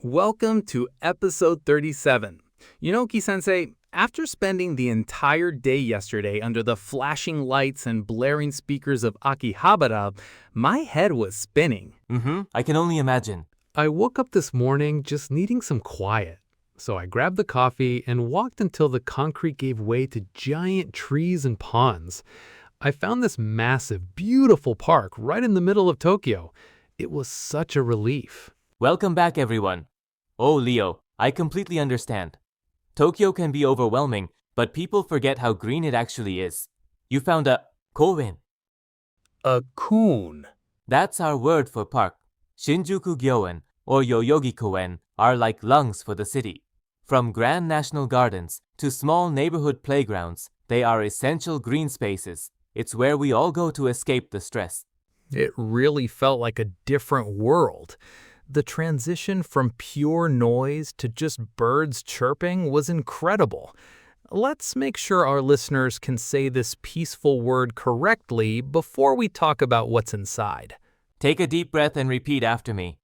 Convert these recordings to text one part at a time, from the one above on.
Welcome to episode 37. Ki-sensei, after spending the entire day yesterday under the flashing lights and blaring speakers of Akihabara, my head was spinning. I can only imagine. I woke up this morning just needing some quiet. So I grabbed the coffee and walked until the concrete gave way to giant trees and ponds. I found this massive, beautiful park right in the middle of Tokyo. It was such a relief. Welcome back, everyone. Oh, Leo, I completely understand. Tokyo can be overwhelming, but people forget how green it actually is. You found a Kōen. A Kōen. That's our word for park. Shinjuku Gyoen or Yoyogi Koen are like lungs for the city. From grand national gardens to small neighborhood playgrounds, they are essential green spaces. It's where we all go to escape the stress. It really felt like a different world. The transition from pure noise to just birds chirping was incredible. Let's make sure our listeners can say this peaceful word correctly before we talk about what's inside. Take a deep breath and repeat after me.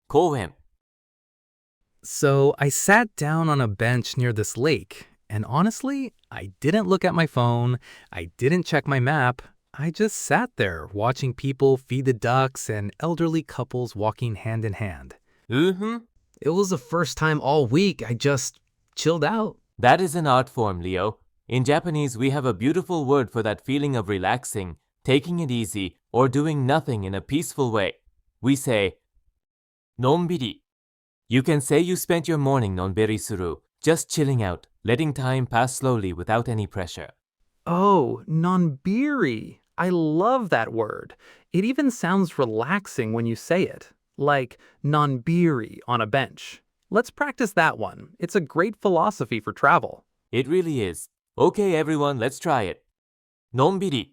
Kōen. So I sat down on a bench near this lake, and honestly, I didn't look at my phone, I didn't check my map. I just sat there watching people feed the ducks and elderly couples walking hand in hand. It was the first time all week I just chilled out. That is an art form, Leo. In Japanese, we have a beautiful word for that feeling of relaxing, taking it easy, or doing nothing in a peaceful way. We say, nonbiri. You can say you spent your morning nonbiri suru, just chilling out, letting time pass slowly without any pressure. Oh, nonbiri. I love that word. It even sounds relaxing when you say it, like nonbiri on a bench. Let's practice that one. It's a great philosophy for travel. It really is. Okay, everyone, let's try it. Nonbiri.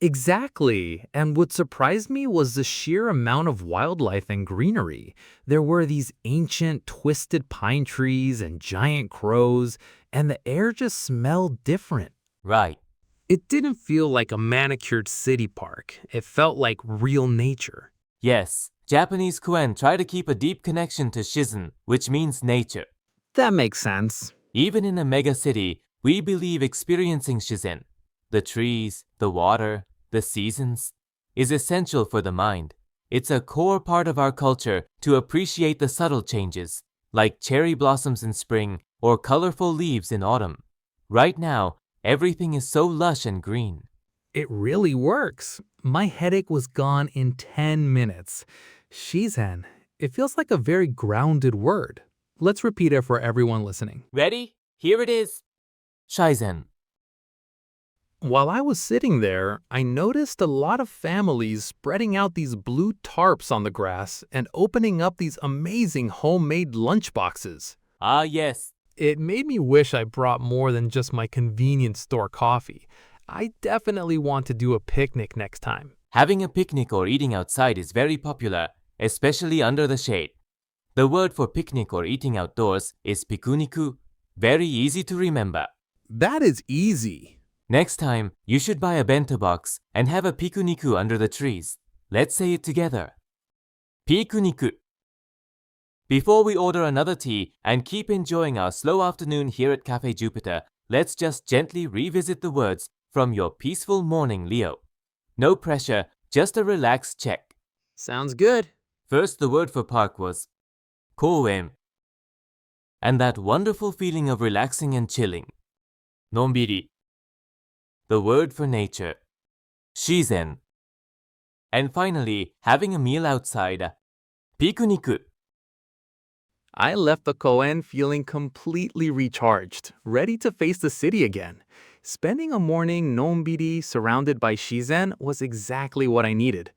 Exactly. And what surprised me was the sheer amount of wildlife and greenery. There were these ancient, twisted pine trees and giant crows, and the air just smelled different. Right. It didn't feel like a manicured city park. It felt like real nature. Yes, Japanese Kōen try to keep a deep connection to shizen, which means nature. That makes sense. Even in a mega city, we believe experiencing shizen, the trees, the water, the seasons, is essential for the mind. It's a core part of our culture to appreciate the subtle changes, like cherry blossoms in spring or colorful leaves in autumn. Right now, everything is so lush and green. It really works. My headache was gone in 10 minutes. Shizen. It feels like a very grounded word. Let's repeat it for everyone listening. Ready? Here it is. Shizen. While I was sitting there, I noticed a lot of families spreading out these blue tarps on the grass and opening up these amazing homemade lunchboxes. Ah, yes. It made me wish I brought more than just my convenience store coffee. I definitely want to do a picnic next time. Having a picnic or eating outside is very popular, especially under the shade. The word for picnic or eating outdoors is Pikuniku. Very easy to remember. That is easy. Next time, you should buy a bento box and have a pikuniku under the trees. Let's say it together. Pikuniku. Before we order another tea and keep enjoying our slow afternoon here at Cafe Jupiter, let's just gently revisit the words from your peaceful morning, Leo. No pressure, just a relaxed check. Sounds good. First, the word for park was Kōen. And that wonderful feeling of relaxing and chilling. Nonbiri. The word for nature. Shizen. And finally, having a meal outside. Pikuniku. I left the Kōen feeling completely recharged, ready to face the city again. Spending a morning nonbiri surrounded by shizen was exactly what I needed.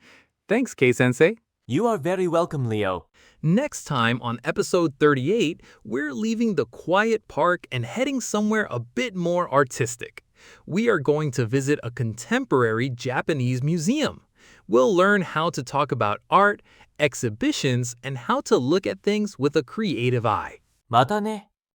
Thanks, Kei-sensei. You are very welcome, Leo. Next time on episode 38, we're leaving the quiet park and heading somewhere a bit more artistic. We are going to visit a contemporary Japanese museum. We'll learn how to talk about art, exhibitions, and how to look at things with a creative eye. またね。